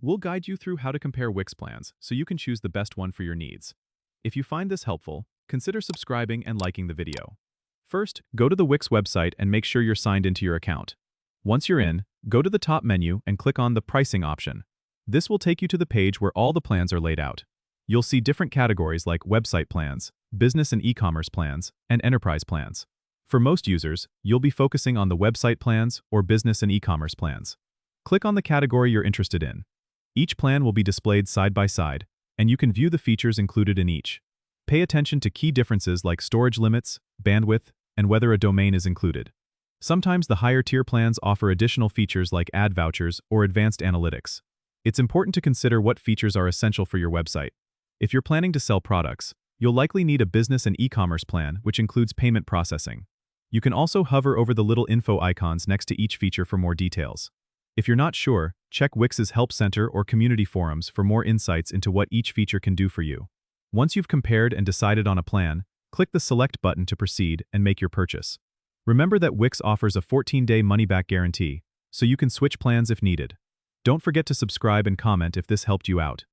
We'll guide you through how to compare Wix plans so you can choose the best one for your needs. If you find this helpful, consider subscribing and liking the video. First, go to the Wix website and make sure you're signed into your account. Once you're in, go to the top menu and click on the Pricing option. This will take you to the page where all the plans are laid out. You'll see different categories like website plans, business and e-commerce plans, and enterprise plans. For most users, you'll be focusing on the website plans or business and e-commerce plans. Click on the category you're interested in. Each plan will be displayed side by side, and you can view the features included in each. Pay attention to key differences like storage limits, bandwidth, and whether a domain is included. Sometimes the higher tier plans offer additional features like ad vouchers or advanced analytics. It's important to consider what features are essential for your website. If you're planning to sell products, you'll likely need a business and e-commerce plan which includes payment processing. You can also hover over the little info icons next to each feature for more details. If you're not sure, check Wix's Help Center or community forums for more insights into what each feature can do for you. Once you've compared and decided on a plan, click the Select button to proceed and make your purchase. Remember that Wix offers a 14-day money-back guarantee, so you can switch plans if needed. Don't forget to subscribe and comment if this helped you out.